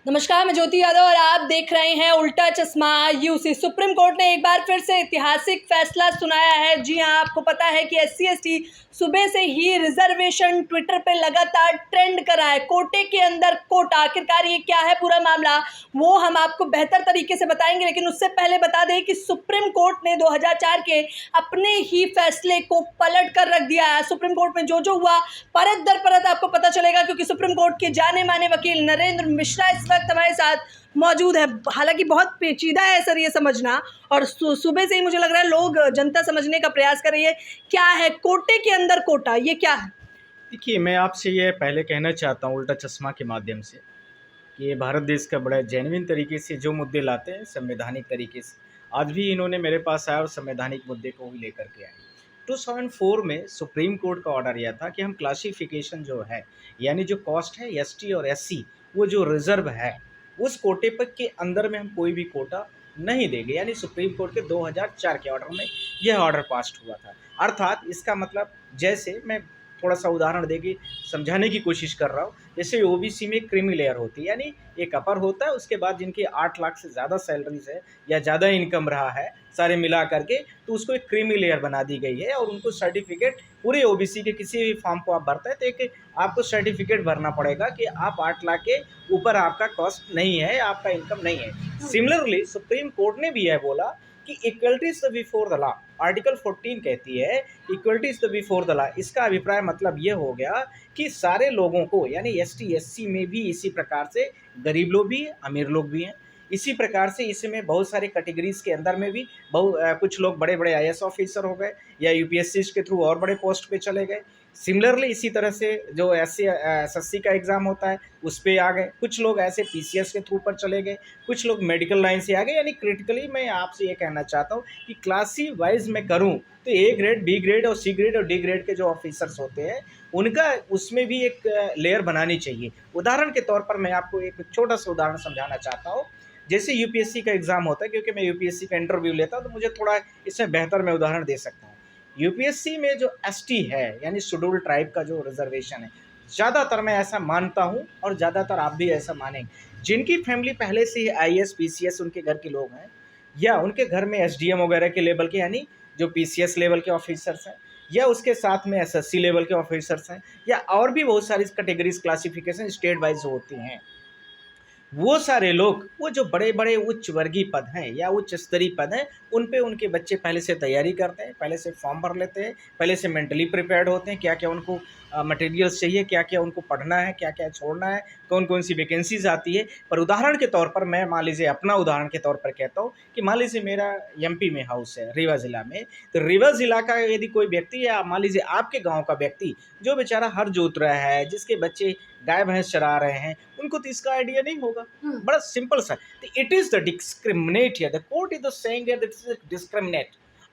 नमस्कार, मैं ज्योति यादव और आप देख रहे हैं उल्टा चश्मा यूसी। सुप्रीम कोर्ट ने एक बार फिर से ऐतिहासिक फैसला सुनाया है। जी हां, आपको पता है कि एससी एसटी सुबह से ही रिजर्वेशन ट्विटर पे लगातार ट्रेंड कर रहा है। कोटे के अंदर कोटा, आखिरकार ये क्या है पूरा मामला, वो हम आपको बेहतर तरीके से बताएंगे। लेकिन उससे पहले बता दें कि सुप्रीम कोर्ट ने 2004 के अपने ही फैसले को पलट कर रख दिया है। सुप्रीम कोर्ट में जो हुआ परत दर परत आपको पता चलेगा, क्योंकि सुप्रीम कोर्ट के जाने माने वकील नरेंद्र मिश्रा इस वक्त हमारे साथ मौजूद है। हालांकि बहुत पेचीदा है सर ये समझना, और सुबह से ही मुझे लग रहा है लोग जनता समझने का प्रयास कर रही है। क्या है कोटे के अंदर कोटा, ये क्या है? देखिए, मैं आपसे ये पहले कहना चाहता हूँ उल्टा चश्मा के माध्यम से कि ये भारत देश का बड़ा जेन्युइन तरीके से जो मुद्दे लाते हैं संवैधानिक तरीके से, आज भी इन्होंने मेरे पास आया और संवैधानिक मुद्दे को ही लेकर के आए। 2004 में सुप्रीम कोर्ट का ऑर्डर यह था कि हम क्लासिफिकेशन जो है, यानी जो कॉस्ट है एसटी और एससी, वो जो रिजर्व है उस कोटे पर के अंदर में हम कोई भी कोटा नहीं देंगे। यानी सुप्रीम कोर्ट के 2004 के ऑर्डर में यह ऑर्डर पास हुआ था। अर्थात इसका मतलब, जैसे मैं थोड़ा सा उदाहरण देके समझाने की कोशिश कर रहा हूँ, जैसे ओबीसी में क्रीमी लेयर होती है, यानी एक अपर होता है, उसके बाद जिनकी 8 लाख से ज़्यादा सैलरीज है या ज़्यादा इनकम रहा है सारे मिला करके, तो उसको एक क्रीमी लेयर बना दी गई है और उनको सर्टिफिकेट पूरे ओबीसी के किसी भी फॉर्म को आप भरते हैं तो एक आपको सर्टिफिकेट भरना पड़ेगा कि आप 8 लाख के ऊपर आपका कॉस्ट नहीं है, आपका इनकम नहीं है। सिमिलरली सुप्रीम कोर्ट ने भी यह बोला कि equality is the before the law. Article 14 कहती है equality is the before the law. इसका अभिप्राय मतलब ये हो गया कि सारे लोगों को, यानी एसटी एससी में भी इसी प्रकार से गरीब लोग भी हैं, अमीर लोग भी हैं, इसी प्रकार से इसमें बहुत सारे कैटेगरीज के अंदर में भी कुछ लोग बड़े बड़े आईएएस ऑफिसर हो गए या यूपीएससी के थ्रू और बड़े पोस्ट पे चले गए। सिमिलरली इसी तरह से जो एसएससी का एग्ज़ाम होता है उस पे आ गए, कुछ लोग ऐसे पीसीएस के थ्रू पर चले गए, कुछ लोग मेडिकल लाइन से आ गए। यानी क्रिटिकली मैं आपसे ये कहना चाहता हूँ कि क्लासी वाइज मैं करूँ तो ए ग्रेड, बी ग्रेड और सी ग्रेड और डी ग्रेड के जो ऑफिसर्स होते हैं उनका उसमें भी एक लेयर बनानी चाहिए। उदाहरण के तौर पर मैं आपको एक छोटा सा उदाहरण समझाना चाहता हूँ। जैसे यूपीएससी का एग्ज़ाम होता है, क्योंकि मैं यूपीएससी का इंटरव्यू लेता हूँ तो मुझे थोड़ा इसमें बेहतर मैं उदाहरण दे सकता हूँ। यूपीएससी में जो एसटी है, यानी शेड्यूल ट्राइब का जो रिजर्वेशन है, ज़्यादातर मैं ऐसा मानता हूँ और ज़्यादातर आप भी ऐसा मानेंगे, जिनकी फैमिली पहले से ही आईएएस पीसीएस उनके घर के लोग हैं, या उनके घर में एसडीएम वगैरह के लेवल के, यानी जो पीसीएस लेवल के ऑफिसर्स हैं, या उसके साथ में एसएससी लेवल के ऑफिसर्स हैं, या और भी बहुत सारी कैटेगरीज क्लासिफिकेशन स्टेट वाइज होती हैं, वो सारे लोग, वो जो बड़े बड़े उच्च वर्गीय पद हैं या उच्च स्तरीय पद हैं, उन पे उनके बच्चे पहले से तैयारी करते हैं, पहले से फॉर्म भर लेते हैं, पहले से मेंटली प्रिपेयर्ड होते हैं, क्या क्या उनको मटेरियल्स चाहिए, क्या क्या उनको पढ़ना है, क्या क्या छोड़ना है, कौन कौन सी वैकेंसीज आती है। पर उदाहरण के तौर पर मैं, मान लीजिए अपना उदाहरण के तौर पर कहता हूँ कि मान लीजिए मेरा एमपी में हाउस है रीवा ज़िला में, तो रीवा ज़िला का यदि कोई व्यक्ति, या मान लीजिए आपके गाँव का व्यक्ति जो बेचारा हर जोत रहा है, जिसके बच्चे गाय भैंस चरा रहे हैं, उनको तो इसका आइडिया नहीं होगा। बड़ा सिंपल सा, it is the discriminate here, the court is the saying that it is discriminate.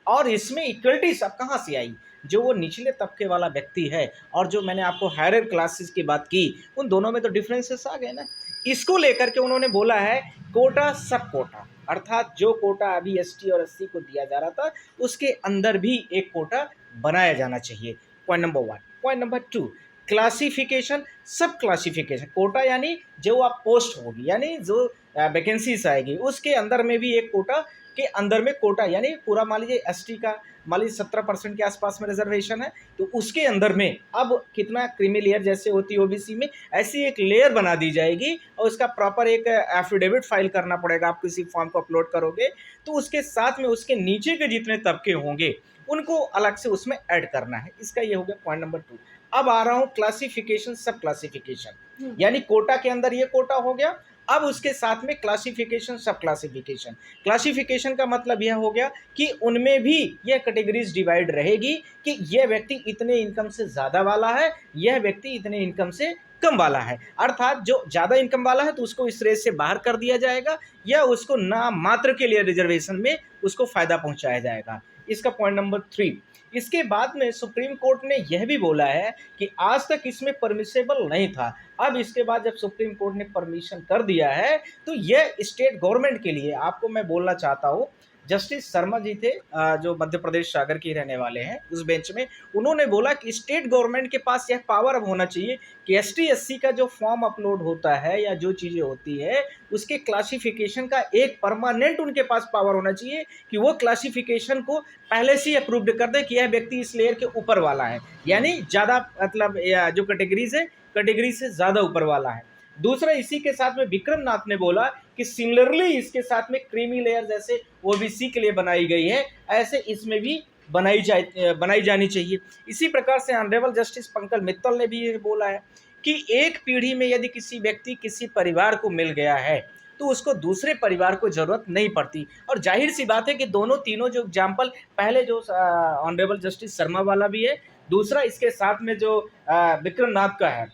और इसमें इक्वलिटी सब कहाँ से आई? जो वो निचले तबके वाला व्यक्ति है और जो मैंने आपको हायर क्लासेस की बात की, उन दोनों में तो डिफरेंसेस आ गए ना। इसको लेकर के उन्होंने बोला है कोटा सब कोटा, अर्थात जो कोटा अभी एसटी और एससी को दिया जा रहा था उसके अंदर भी एक कोटा बनाया जाना चाहिए। Point number 1। Point number 2, classification सब क्लासिफिकेशन। कोटा यानी जो आप पोस्ट होगी, यानी जो वैकेंसीज आएगी उसके अंदर में भी एक कोटा के अंदर में कोटा, यानी पूरा मान लीजिए एसटी का मान लीजिए 17% के आसपास में रिजर्वेशन है, तो उसके अंदर में अब कितना क्रीमी लेयर जैसे होती है ओबीसी में, ऐसी एक लेयर बना दी जाएगी और उसका प्रॉपर एक एफिडेविट फाइल करना पड़ेगा। आप किसी फॉर्म को अपलोड करोगे तो उसके साथ में उसके नीचे के जितने तबके होंगे उनको अलग से उसमें ऐड करना है। इसका ये हो गया पॉइंट नंबर 2। अब आ रहा हूँ क्लासिफिकेशन सब क्लासिफिकेशन, यानी कोटा के अंदर ये कोटा हो गया, अब उसके साथ में क्लासिफिकेशन सब क्लासिफिकेशन। क्लासिफिकेशन का मतलब यह हो गया कि उनमें भी यह कैटेगरीज डिवाइड रहेगी कि यह व्यक्ति इतने इनकम से ज़्यादा वाला है, यह व्यक्ति इतने इनकम से कम वाला है। अर्थात जो ज़्यादा इनकम वाला है तो उसको इस रेस से बाहर कर दिया जाएगा, या उसको नाम मात्र के लिए रिजर्वेशन में उसको फ़ायदा पहुंचाया जाएगा। इसका पॉइंट नंबर 3। इसके बाद में सुप्रीम कोर्ट ने यह भी बोला है कि आज तक इसमें परमिसेबल नहीं था, अब इसके बाद जब सुप्रीम कोर्ट ने परमिशन कर दिया है तो यह स्टेट गवर्नमेंट के लिए, आपको मैं बोलना चाहता हूँ, जस्टिस शर्मा जी थे, जो मध्य प्रदेश सागर के रहने वाले हैं, उस बेंच में उन्होंने बोला कि स्टेट गवर्नमेंट के पास यह पावर अब होना चाहिए कि एसटी एससी का जो फॉर्म अपलोड होता है या जो चीज़ें होती है उसके क्लासिफिकेशन का एक परमानेंट उनके पास पावर होना चाहिए कि वो क्लासिफिकेशन को पहले से ही अप्रूव्ड कर दे कि यह व्यक्ति इस लेयर के ऊपर वाला है, यानी ज़्यादा मतलब जो कैटेगरीज है कैटेगरी से ज़्यादा ऊपर वाला है। दूसरा, इसी के साथ में विक्रम नाथ ने बोला कि सिमिलरली इसके साथ में क्रीमी लेयर जैसे ओबीसी के लिए बनाई गई है, ऐसे इसमें भी बनाई जानी चाहिए। इसी प्रकार से ऑनरेबल जस्टिस पंकज मित्तल ने भी ये बोला है कि एक पीढ़ी में यदि किसी व्यक्ति किसी परिवार को मिल गया है तो उसको दूसरे परिवार को ज़रूरत नहीं पड़ती। और जाहिर सी बात है कि दोनों तीनों जो एग्जाम्पल, पहले जो ऑनरेबल जस्टिस शर्मा वाला भी है, दूसरा इसके साथ में जो विक्रम नाथ का है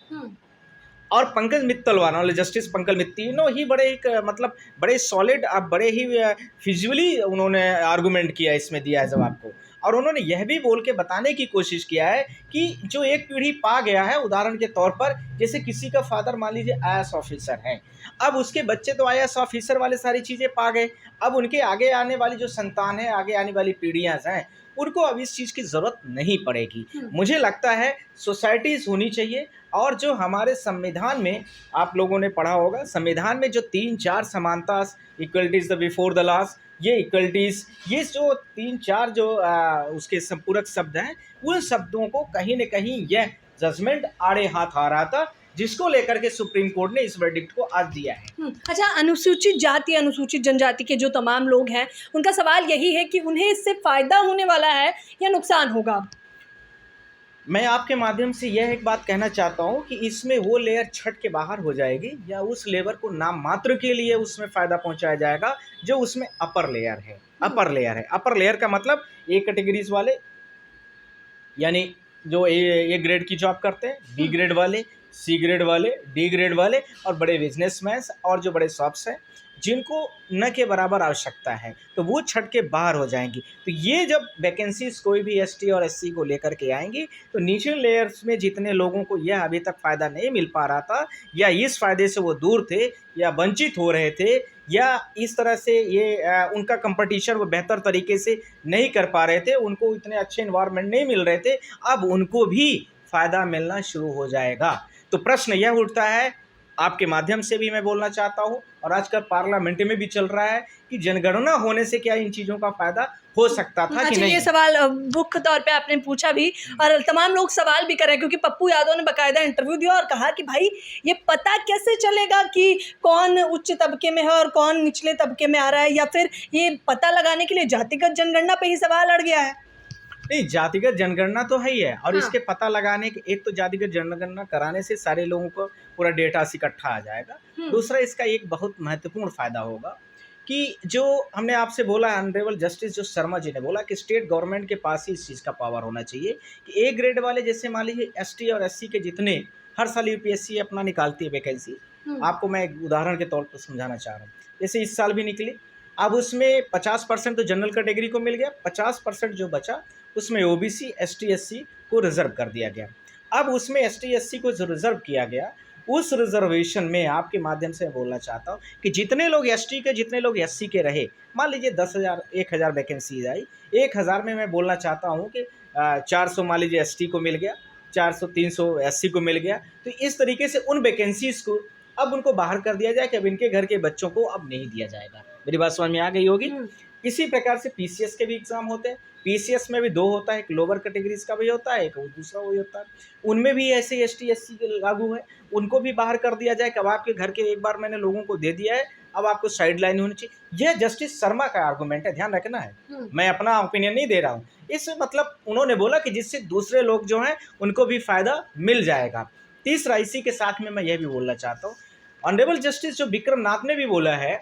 और पंकज मित्तल वाला जस्टिस पंकज मित्तल, तीनों ही बड़े एक मतलब बड़े सॉलिड, अब बड़े ही फिजिबली उन्होंने आर्गूमेंट किया, इसमें दिया है जवाब को। और उन्होंने यह भी बोल के बताने की कोशिश किया है कि जो एक पीढ़ी पा गया है, उदाहरण के तौर पर जैसे किसी का फादर मान लीजिए IAS ऑफिसर है, अब उसके बच्चे तो IAS ऑफिसर वाले सारी चीज़ें पा गए, अब उनके आगे आने वाली जो संतान है, आगे आने वाली पीढ़ियाँ हैं, उनको अब इस चीज़ की ज़रूरत नहीं पड़ेगी। मुझे लगता है सोसाइटीज़ होनी चाहिए। और जो हमारे संविधान में आप लोगों ने पढ़ा होगा, संविधान में जो 3-4 समानता, इक्वलिटीज़ द बिफोर द लॉज, ये इक्वलिटीज़, ये जो 3-4 जो उसके संपूरक शब्द हैं, उन शब्दों को कहीं न कहीं यह जजमेंट आड़े हाथ आ रहा था, जिसको लेकर के सुप्रीम कोर्ट ने इस वर्डिक्ट को आज दिया है। अच्छा, अनुसूचित जाति, अनुसूचित जनजाति के जो तमाम लोग हैं, उनका सवाल यही है कि उन्हें इससे फ़ायदा होने वाला है या नुकसान होगा? मैं आपके माध्यम से यह एक बात कहना चाहता हूँ कि इसमें वो लेयर छट के बाहर हो जाएगी या उस लेवर को नाम मात्र के लिए उसमें फ़ायदा पहुँचाया जाएगा जो उसमें अपर लेयर है। अपर लेयर का मतलब ए कैटेगरीज वाले, यानी जो ए ग्रेड की जॉब करते हैं, बी ग्रेड वाले, सी ग्रेड वाले, डी ग्रेड वाले और बड़े बिजनेसमैन और जो बड़े शॉप्स हैं जिनको न के बराबर आवश्यकता है, तो वो छट के बाहर हो जाएंगी। तो ये जब वैकेंसीज कोई भी एसटी और एससी को लेकर के आएंगी तो नीचे लेयर्स में जितने लोगों को यह अभी तक फ़ायदा नहीं मिल पा रहा था या इस फ़ायदे से वो दूर थे या वंचित हो रहे थे या इस तरह से ये उनका कंपटीशन वो बेहतर तरीके से नहीं कर पा रहे थे, उनको इतने अच्छे इन्वायरमेंट नहीं मिल रहे थे, अब उनको भी फ़ायदा मिलना शुरू हो जाएगा। तो प्रश्न यह उठता है, आपके माध्यम से भी मैं बोलना चाहता हूँ और आजकल पार्लियामेंट में भी चल रहा है कि जनगणना होने से क्या इन चीज़ों का फ़ायदा हो सकता था कि नहीं? ये सवाल मुख्य तौर पे आपने पूछा भी और तमाम लोग सवाल भी कर रहे हैं, क्योंकि पप्पू यादव ने बाकायदा इंटरव्यू दिया और कहा कि भाई ये पता कैसे चलेगा कि कौन उच्च तबके में है और कौन निचले तबके में आ रहा है, या फिर ये पता लगाने के लिए जातिगत जनगणना पे ही सवाल अड़ गया है? नहीं, जातिगत जनगणना तो है ही है और इसके पता लगाने के, एक तो जातिगत जनगणना कराने से सारे लोगों को पूरा डेटा इकट्ठा आ जाएगा। दूसरा, इसका एक बहुत महत्वपूर्ण फ़ायदा होगा कि जो हमने आपसे बोला, ऑनरेबल जस्टिस जो शर्मा जी ने बोला कि स्टेट गवर्नमेंट के पास ही इस चीज़ का पावर होना चाहिए कि ए ग्रेड वाले, जैसे मान लीजिए एसटी और एससी के जितने हर साल यूपीएससी अपना निकालती है वैकेंसी, आपको मैं एक उदाहरण के तौर पर समझाना चाह रहा हूँ। जैसे इस साल भी निकली, अब उसमें 50% तो जनरल कैटेगरी को मिल गया, 50% जो बचा उसमें ओबीसी, एसटी, एससी को रिज़र्व कर दिया गया। अब उसमें एसटी, एससी को जो रिज़र्व किया गया, उस रिजर्वेशन में आपके माध्यम से बोलना चाहता हूँ कि जितने लोग एसटी के, जितने लोग एससी के रहे, मान लीजिए 10,000 1000 वैकेंसीज आई, 1000 में मैं बोलना चाहता हूँ कि 400 मान लीजिए एसटी को मिल गया, 400 300 एससी को मिल गया। तो इस तरीके से उन वैकेंसीज़ को अब उनको बाहर कर दिया जाए कि अब इनके घर के बच्चों को अब नहीं दिया जाएगा। मेरी बात समझ में आ गई होगी। इसी प्रकार से पीसीएस के भी एग्ज़ाम होते हैं, पीसीएस में भी 2 होता है, एक लोअर कैटेगरीज का भी होता है, एक दूसरा वही होता है, उनमें भी ऐसे एसटी एससी के लागू है, उनको भी बाहर कर दिया जाए कि अब आपके घर के, एक बार मैंने लोगों को दे दिया है, अब आपको साइड लाइन होनी चाहिए। यह जस्टिस शर्मा का आर्गूमेंट है, ध्यान रखना है, मैं अपना ओपिनियन नहीं दे रहा हूँ। इससे मतलब उन्होंने बोला कि जिससे दूसरे लोग जो हैं उनको भी फ़ायदा मिल जाएगा। तीसरा, इसी के साथ में मैं यह भी बोलना चाहता हूँ, ऑनरेबल जस्टिस जो विक्रम नाथ ने भी बोला है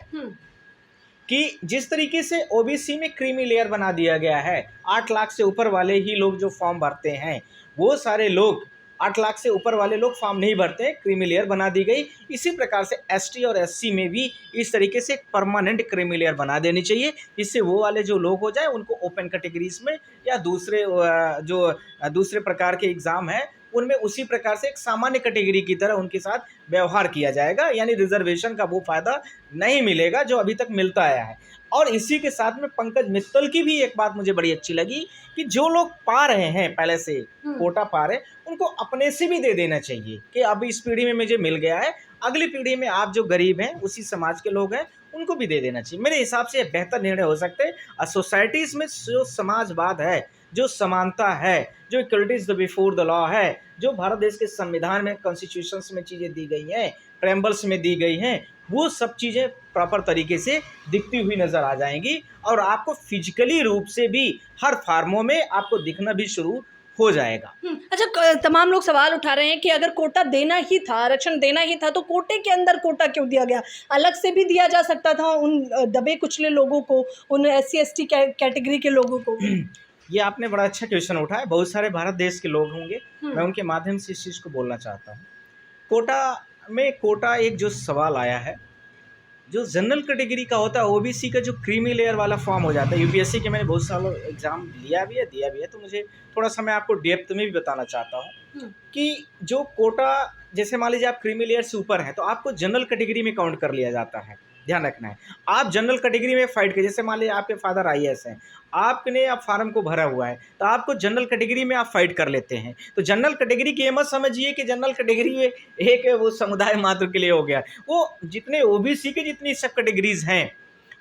कि जिस तरीके से ओबीसी में क्रीमी लेयर बना दिया गया है, 8 लाख से ऊपर वाले ही लोग जो फॉर्म भरते हैं, वो सारे लोग 8 लाख से ऊपर वाले लोग फॉर्म नहीं भरते हैं, क्रीमी लेयर बना दी गई। इसी प्रकार से एसटी और एससी में भी इस तरीके से परमानेंट क्रीमी लेयर बना देनी चाहिए, जिससे वो वाले जो लोग हो जाए उनको ओपन कैटेगरीज में या दूसरे प्रकार के एग्ज़ाम हैं उनमें उसी प्रकार से एक सामान्य कैटेगरी की तरह उनके साथ व्यवहार किया जाएगा, यानी रिजर्वेशन का वो फायदा नहीं मिलेगा जो अभी तक मिलता आया है। और इसी के साथ में पंकज मित्तल की भी एक बात मुझे बड़ी अच्छी लगी कि जो लोग पा रहे हैं पहले से कोटा पा रहे, उनको अपने से भी दे देना चाहिए कि अब इस पीढ़ी में मुझे मिल गया है, अगली पीढ़ी में आप जो गरीब हैं उसी समाज के लोग हैं उनको भी दे देना चाहिए। मेरे हिसाब से बेहतर निर्णय हो सकते हैं। सोसाइटीज़ में जो समाजवाद है, जो समानता है, जो इक्वलिटीज बिफोर द लॉ है, जो भारत देश के संविधान में, कॉन्स्टिट्यूशंस में चीज़ें दी गई हैं, प्रेम्बल्स में दी गई हैं, वो सब चीज़ें प्रॉपर तरीके से दिखती हुई नज़र आ जाएंगी और आपको फिजिकली रूप से भी हर फार्मों में आपको दिखना भी शुरू हो जाएगा। अच्छा, तमाम लोग सवाल उठा रहे हैं कि अगर कोटा देना ही था, आरक्षण देना ही था, तो कोटे के अंदर कोटा क्यों दिया गया? अलग से भी दिया जा सकता था उन दबे कुचले लोगों को, उन SC ST कैटेगरी के लोगों को। ये आपने बड़ा अच्छा क्वेश्चन उठाया। बहुत सारे भारत देश के लोग होंगे, मैं उनके माध्यम से इस चीज़ को बोलना चाहता हूँ। कोटा एक जो सवाल आया है, जो जनरल कैटेगरी का होता है, OBC का जो क्रीमी लेयर वाला फॉर्म हो जाता है। UPSC के मैंने बहुत सालों एग्ज़ाम लिया भी है, दिया भी है, तो मुझे थोड़ा सा मैं आपको डेप्थ में भी बताना चाहता हूँ कि जो कोटा, जैसे मान लीजिए आप क्रीमी लेयर से ऊपर हैं तो आपको जनरल कैटेगरी में काउंट कर लिया जाता है। ध्यान रखना है, आप जनरल कैटेगरी में फाइट कर, जैसे मान लीजिए आपके फादर IAS हैं, आपने आप फार्म को भरा हुआ है तो आपको जनरल कैटेगरी में आप फाइट कर लेते हैं। तो जनरल कैटेगरी की मत समझिए कि जनरल कैटेगरी में एक वो समुदाय मात्र के लिए हो गया। वो जितने OBC के जितनी सब कैटेगरीज हैं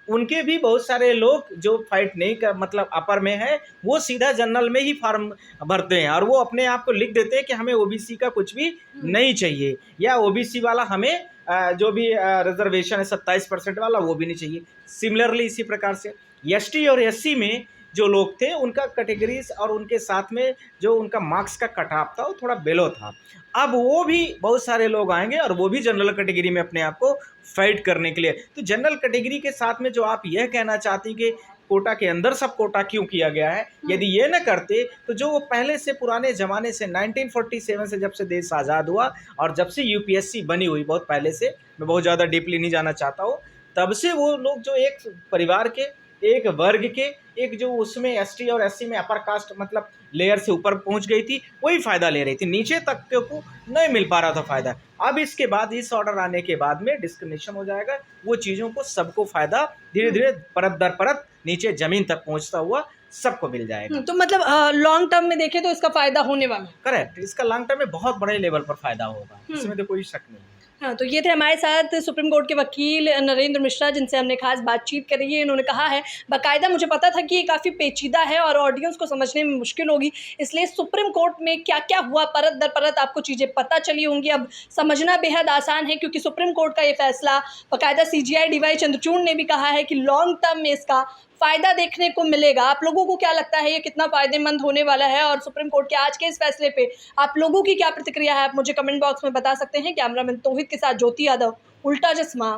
उनके भी बहुत सारे लोग जो फाइट नहीं कर, मतलब अपर में है, वो सीधा जनरल में ही फार्म भरते हैं और वो अपने आप को लिख देते हैं कि हमें OBC का कुछ भी नहीं चाहिए, या OBC वाला हमें जो भी रिजर्वेशन है 27% वाला वो भी नहीं चाहिए। सिमिलरली इसी प्रकार से ST और SC में जो लोग थे उनका कैटेगरीज और उनके साथ में जो उनका मार्क्स का कट ऑफ था वो थोड़ा बेलो था। अब वो भी बहुत सारे लोग आएंगे और वो भी जनरल कैटेगरी में अपने आप को फाइट करने के लिए। तो जनरल कैटेगरी के साथ में जो आप यह कहना चाहती कि कोटा के अंदर सब कोटा क्यों किया गया है, यदि ये न करते तो जो वो पहले से पुराने ज़माने से 1947 से जब से देश आज़ाद हुआ और जब से UPSC बनी हुई, बहुत पहले से, मैं बहुत ज़्यादा डीपली नहीं जाना चाहता हूँ, तब से वो लोग जो एक परिवार के, एक वर्ग के, एक जो उसमें ST और SC में अपर कास्ट मतलब लेयर से ऊपर पहुंच गई थी, वही फ़ायदा ले रही थी, नीचे तक को नहीं मिल पा रहा था फ़ायदा। अब इसके बाद इस ऑर्डर आने के बाद में डिस्क्रिमिनेशन हो जाएगा, वो चीज़ों को सबको फ़ायदा धीरे धीरे परत दर परत नीचे ज़मीन तक पहुंचता हुआ सबको मिल जाएगा। तो मतलब लॉन्ग टर्म में देखें तो इसका फ़ायदा होने वाला है। करेक्ट, इसका लॉन्ग टर्म में बहुत बड़े लेवल पर फ़ायदा होगा, इसमें तो कोई शक नहीं है। हाँ, तो ये थे हमारे साथ सुप्रीम कोर्ट के वकील नरेंद्र मिश्रा, जिनसे हमने खास बातचीत करी है। इन्होंने कहा है, बाकायदा मुझे पता था कि ये काफ़ी पेचीदा है और ऑडियंस को समझने में मुश्किल होगी, इसलिए सुप्रीम कोर्ट में क्या क्या हुआ परत दर परत आपको चीज़ें पता चली होंगी। अब समझना बेहद आसान है क्योंकि सुप्रीम कोर्ट का ये फैसला बाकायदा CJI DY चंद्रचूड़ ने भी कहा है कि लॉन्ग टर्म में इसका फ़ायदा देखने को मिलेगा। आप लोगों को क्या लगता है ये कितना फ़ायदेमंद होने वाला है, और सुप्रीम कोर्ट के आज के इस फैसले पे आप लोगों की क्या प्रतिक्रिया है, आप मुझे कमेंट बॉक्स में बता सकते हैं। कैमरामैन तौहीद के साथ ज्योति यादव, उल्टा चश्मा।